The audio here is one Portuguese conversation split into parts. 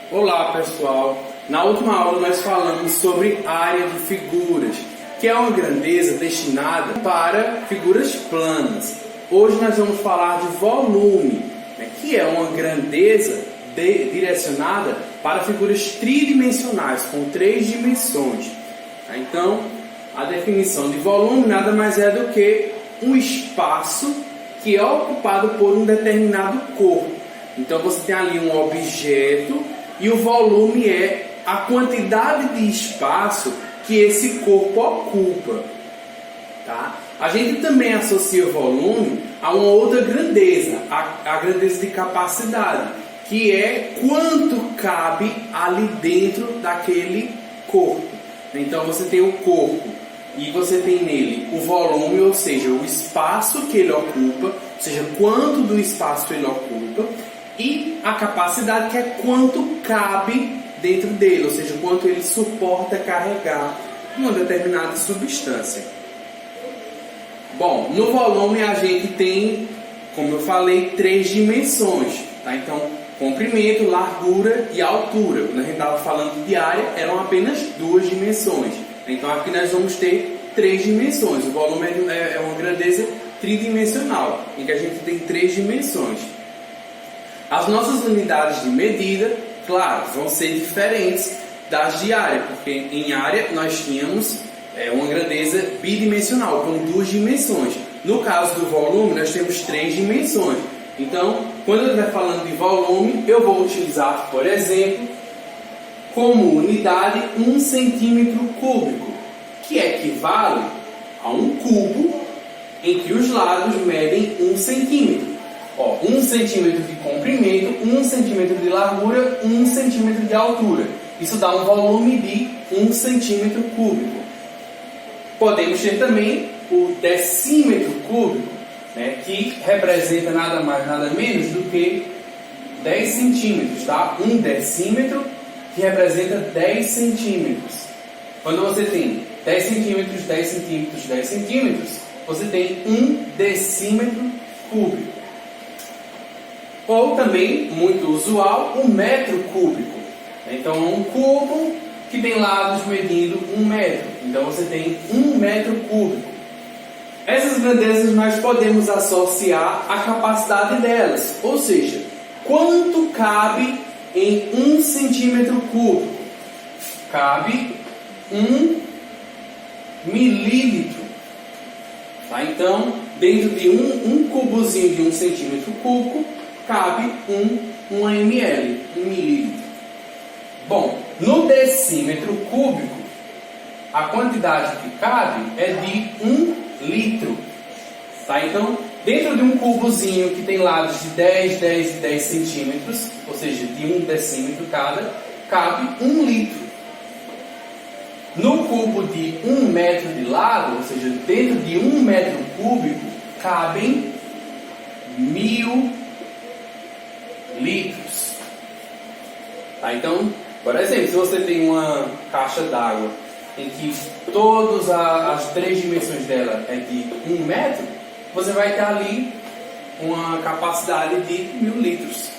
Olá pessoal, na última aula nós falamos sobre área de figuras, que é uma grandeza destinada para figuras planas. Hoje nós vamos falar de volume, que é uma grandeza direcionada para figuras tridimensionais, com 3 dimensões. Então, a definição de volume nada mais é do que um espaço que é ocupado por um determinado corpo. Então você tem ali um objeto e o volume é a quantidade de espaço que esse corpo ocupa. Tá? A gente também associa o volume a uma outra grandeza, a grandeza de capacidade, que é quanto cabe ali dentro daquele corpo. Então você tem o corpo e você tem nele o volume, ou seja, o espaço que ele ocupa, ou seja, quanto do espaço ele ocupa, e a capacidade, que é quanto cabe dentro dele, ou seja, quanto ele suporta carregar uma determinada substância. Bom, no volume a gente tem, como eu falei, 3 dimensões. Tá? Então, comprimento, largura e altura. Quando a gente estava falando de área, eram apenas 2 dimensões. Então aqui nós vamos ter 3 dimensões. O volume é uma grandeza tridimensional, em que a gente tem 3 dimensões. As nossas unidades de medida, claro, vão ser diferentes das de área, porque em área nós tínhamos uma grandeza bidimensional, com 2 dimensões. No caso do volume, nós temos 3 dimensões. Então, quando eu estiver falando de volume, eu vou utilizar, por exemplo, como unidade 1 centímetro cúbico, que equivale a um cubo em que os lados medem 1 centímetro. 1 centímetro de comprimento, 1 centímetro de largura, 1 centímetro de altura. Isso dá um volume de 1 centímetro cúbico. Podemos ter também o decímetro cúbico, que representa nada mais, nada menos do que 10 centímetros. Tá? 1 decímetro que representa 10 centímetros. Quando você tem 10 centímetros, 10 centímetros, 10 centímetros, você tem 1 decímetro cúbico. Ou também, muito usual, 1 metro cúbico. Então, um cubo que tem lados medindo 1 metro. Então, você tem 1 metro cúbico. Essas grandezas nós podemos associar a capacidade delas. Ou seja, quanto cabe em 1 centímetro cúbico? Cabe 1 milímetro. Tá? Então, dentro de um cubozinho de 1 centímetro cúbico, cabe 1 ml, 1 milímetro. Bom, no decímetro cúbico, a quantidade que cabe é de 1 litro. Tá? Então, dentro de um cubozinho que tem lados de 10, 10 e 10 centímetros, ou seja, de 1 decímetro cada, cabe 1 litro. No cubo de 1 metro de lado, ou seja, dentro de 1 metro cúbico, cabem 1000 litros. Tá? Então, por exemplo, se você tem uma caixa d'água em que todas as 3 dimensões dela é de 1 metro, você vai ter ali uma capacidade de 1000 litros.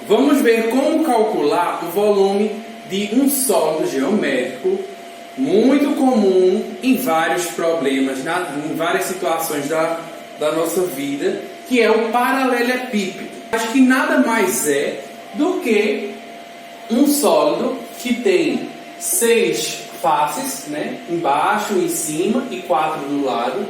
Vamos ver como calcular o volume de um sólido geométrico, muito comum em vários problemas, em várias situações da nossa vida, que é o paralelepípedo. Acho que nada mais é do que um sólido que tem 6 faces, embaixo, em cima e 4 do lado,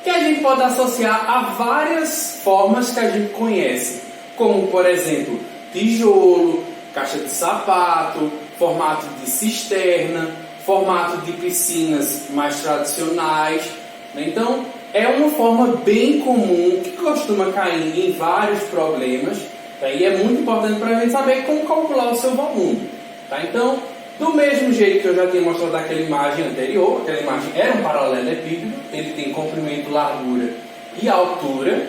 que a gente pode associar a várias formas que a gente conhece, como por exemplo, tijolo, caixa de sapato, formato de cisterna, formato de piscinas mais tradicionais. Então, é uma forma bem comum que costuma cair em vários problemas, tá? E é muito importante para a gente saber como calcular o seu volume. Tá? Então, do mesmo jeito que eu já tinha mostrado naquela imagem anterior, aquela imagem era um paralelepípedo, ele tem comprimento, largura e altura.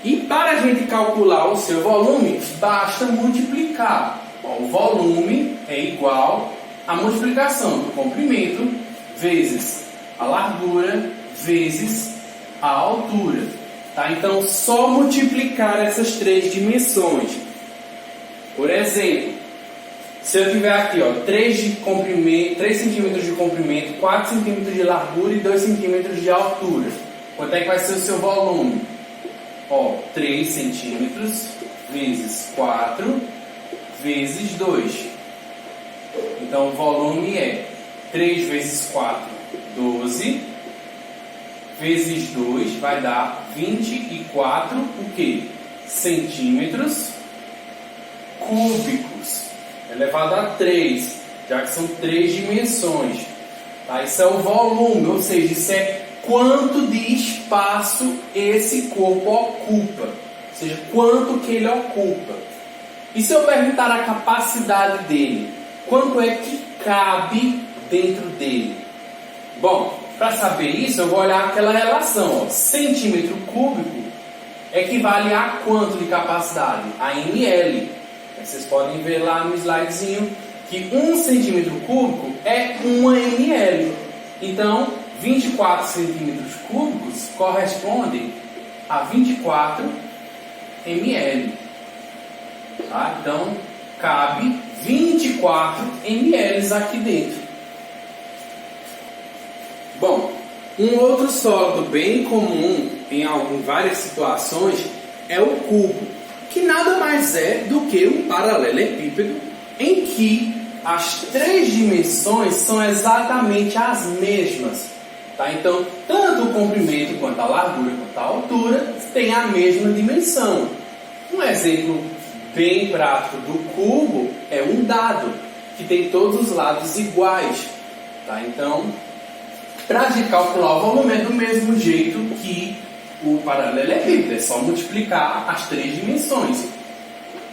E para a gente calcular o seu volume, basta multiplicar. O volume é igual à multiplicação do comprimento vezes a largura vezes a altura. Tá? Então, só multiplicar essas 3 dimensões. Por exemplo, Se eu tiver aqui, ó, 3 centímetros de comprimento, 4 centímetros de largura e 2 centímetros de altura, quanto é que vai ser o seu volume? Ó, 3 centímetros vezes 4 vezes 2. Então o volume é 3 vezes 4, 12, vezes 2 vai dar 24, o quê? Centímetros cúbicos, elevado a 3, já que são 3 dimensões. Tá? Isso é o volume, ou seja, isso é quanto de espaço esse corpo ocupa, ou seja, quanto que ele ocupa. E se eu perguntar a capacidade dele, quanto é que cabe dentro dele? Bom, para saber isso, eu vou olhar aquela relação. Ó. Centímetro cúbico equivale a quanto de capacidade? A ml. Vocês podem ver lá no slidezinho que 1 centímetro cúbico é 1 ml. Então, 24 centímetros cúbicos correspondem a 24 ml. Tá? Então, cabe 24 ml aqui dentro. Bom, um outro sólido bem comum em várias situações é o cubo, que nada mais é do que um paralelepípedo em que as 3 dimensões são exatamente as mesmas. Tá? Então, tanto o comprimento quanto a largura quanto a altura têm a mesma dimensão. Um exemplo bem prático do cubo é um dado, que tem todos os lados iguais. Tá? Então, para a gente calcular o volume é do mesmo jeito que o paralelepípedo, é só multiplicar as 3 dimensões.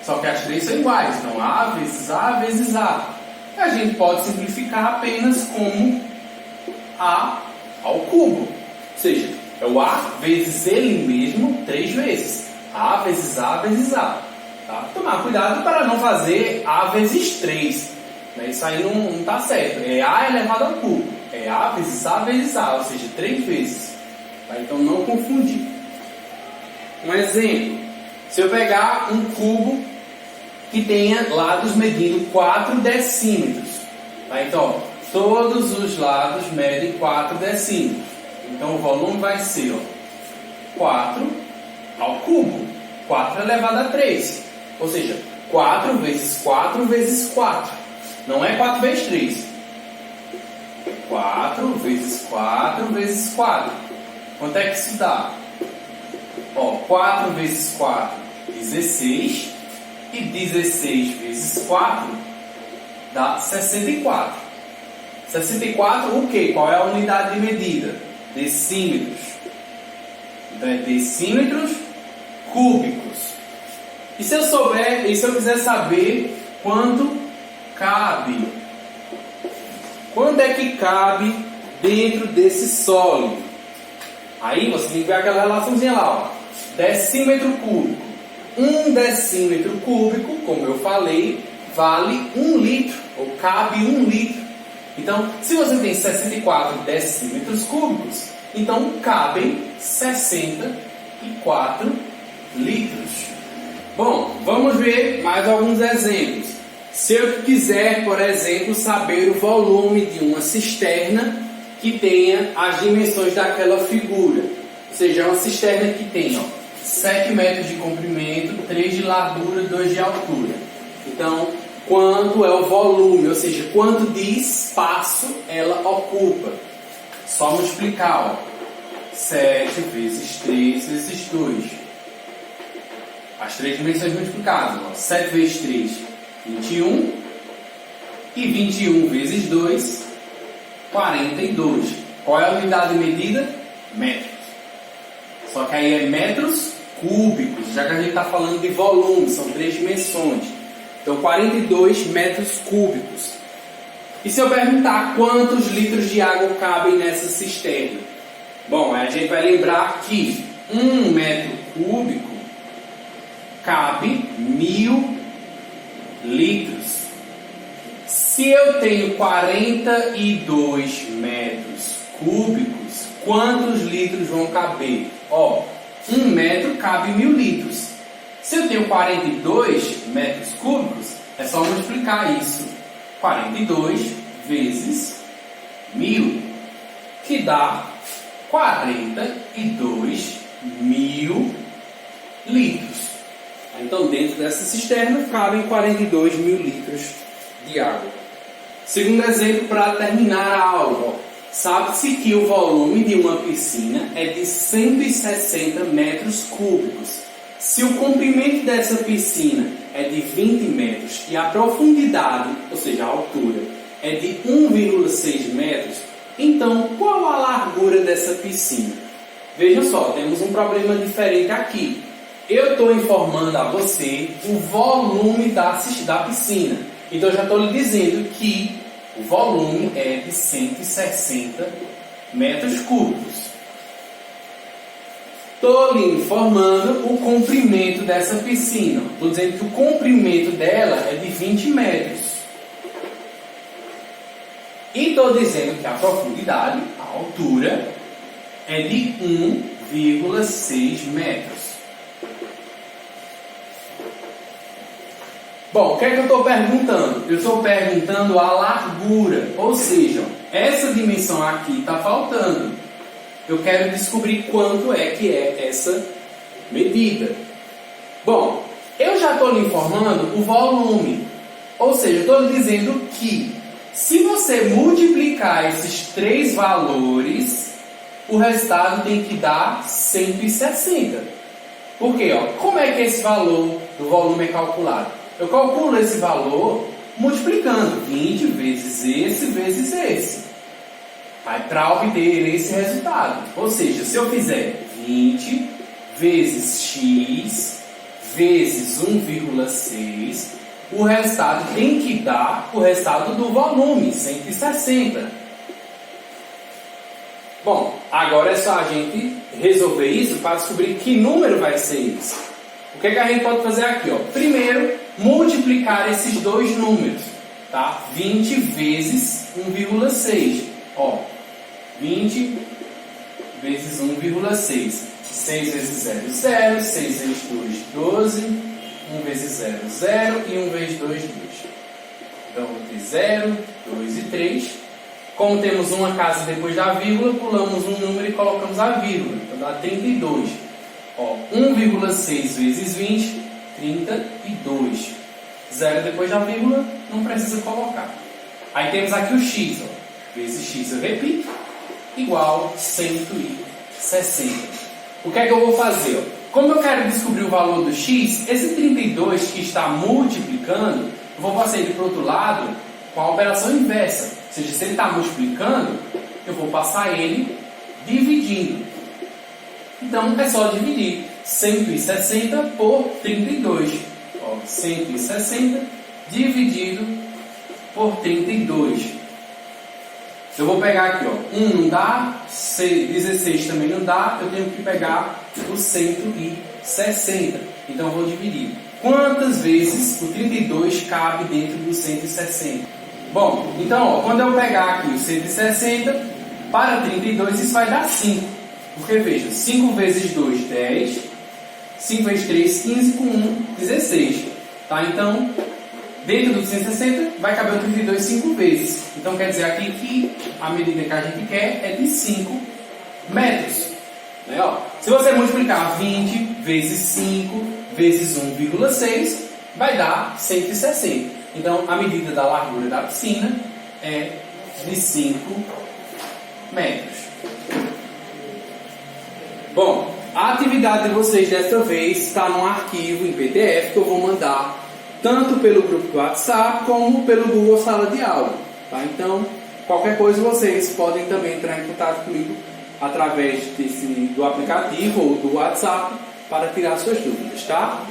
Só que as 3 são iguais, então A vezes A vezes A. A gente pode simplificar apenas como A ao cubo. Ou seja, é o A vezes ele mesmo 3 vezes. A vezes A vezes A. Tá? Tomar cuidado para não fazer A vezes 3. Né? Isso aí não está certo. É A elevado ao cubo. É A vezes A vezes A, ou seja, 3 vezes. Tá? Então não confundir. Um exemplo. Se eu pegar um cubo que tenha lados medindo 4 decímetros. Tá? Então, ó, todos os lados medem 4 decímetros. Então o volume vai ser 4 ao cubo. 4 elevado a 3. Ou seja, 4 vezes 4 vezes 4. Não é 4 vezes 3. 4 vezes 4 vezes 4. Quanto é que isso dá? Ó, 4 vezes 4, 16. E 16 vezes 4 dá 64. 64 o quê? Qual é a unidade de medida? Decímetros. Então é decímetros cúbicos. E se eu quiser saber quanto cabe? Quanto é que cabe dentro desse sólido? Aí você tem que ver aquela relaçãozinha lá, ó. Decímetro cúbico. 1 decímetro cúbico, como eu falei, vale 1 litro, ou cabe 1 litro. Então, se você tem 64 decímetros cúbicos, então cabem 64 litros. Bom, vamos ver mais alguns exemplos. Se eu quiser, por exemplo, saber o volume de uma cisterna que tenha as dimensões daquela figura, ou seja, uma cisterna que tenha 7 metros de comprimento, 3 de largura, 2 de altura. Então, quanto é o volume, ou seja, quanto de espaço ela ocupa? Só multiplicar, ó. 7 vezes 3 vezes 2. As 3 dimensões multiplicadas, ó. 7 vezes 3, 21. E 21 vezes 2, 42. Qual é a unidade de medida? Metros. Só que aí é metros cúbicos, já que a gente está falando de volume, são 3 dimensões. Então, 42 metros cúbicos. E se eu perguntar quantos litros de água cabem nessa cisterna? Bom, a gente vai lembrar que 1 metro cúbico cabe 1000 litros. Se eu tenho 42 metros cúbicos, quantos litros vão caber? Ó, 1 metro cabe 1000 litros. Se eu tenho 42 metros cúbicos, É só multiplicar isso. 42 vezes 1000, que dá 42.000 litros. Então, dentro dessa cisterna cabem 42.000 litros de água. Segundo exemplo, para terminar a aula, sabe-se que o volume de uma piscina é de 160 metros cúbicos. Se o comprimento dessa piscina é de 20 metros e a profundidade, ou seja, a altura, é de 1,6 metros, então qual a largura dessa piscina? Veja só, temos um problema diferente aqui. Eu estou informando a você o volume da piscina. Então, eu já estou lhe dizendo que o volume é de 160 metros cúbicos. Estou lhe informando o comprimento dessa piscina. Estou dizendo que o comprimento dela é de 20 metros. E estou dizendo que a profundidade, a altura, é de 1,6 metros. Bom, o que é que eu estou perguntando? Eu estou perguntando a largura, ou seja, essa dimensão aqui está faltando. Eu quero descobrir quanto é que é essa medida. Bom, eu já estou lhe informando o volume, ou seja, estou lhe dizendo que se você multiplicar esses três valores, o resultado tem que dar 160. Por quê? Como é que esse valor do volume é calculado? Eu calculo esse valor multiplicando 20 vezes esse, para obter esse resultado. Ou seja, se eu fizer 20 vezes x vezes 1,6, o resultado tem que dar o resultado do volume, 160. Bom, agora é só a gente resolver isso para descobrir que número vai ser esse. O que é que a gente pode fazer aqui? Primeiro, multiplicar esses dois números, tá? 20 vezes 1,6. 20 vezes 1,6. 6 vezes 0, 0. 6 vezes 2, 12. 1 vezes 0, 0. E 1 vezes 2, 2. Então, vou ter 0, 2 e 3. Como temos uma casa depois da vírgula, pulamos um número e colocamos a vírgula. Então, dá 32. 1,6 vezes 20, 32. 0 depois da vírgula, não precisa colocar. Aí temos aqui o x. Vezes x, eu repito, igual 160. O que é que eu vou fazer? Como eu quero descobrir o valor do x, esse 32 que está multiplicando, eu vou passar ele para o outro lado com a operação inversa. Ou seja, se ele está multiplicando, eu vou passar ele dividindo. Então, é só dividir 160 por 32. 160 dividido por 32. Eu vou pegar aqui, 1 não dá, 16 também não dá, eu tenho que pegar o 160. Então, eu vou dividir. Quantas vezes o 32 cabe dentro do 160? Bom, então, quando eu pegar aqui o 160, para 32, isso vai dar 5. Porque, veja, 5 vezes 2, 10. 5 vezes 3, 15. Com 1, 16. Tá? Então, dentro do 160, vai caber o 32 5 vezes. Então, quer dizer aqui que a medida que a gente quer é de 5 metros. Né? Se você multiplicar 20 vezes 5 vezes 1,6, vai dar 160. Então, a medida da largura da piscina é de 5 metros. Bom, a atividade de vocês desta vez está num arquivo em PDF que eu vou mandar tanto pelo grupo do WhatsApp como pelo Google Sala de Aula. Tá? Então, qualquer coisa vocês podem também entrar em contato comigo através do aplicativo ou do WhatsApp para tirar suas dúvidas, tá?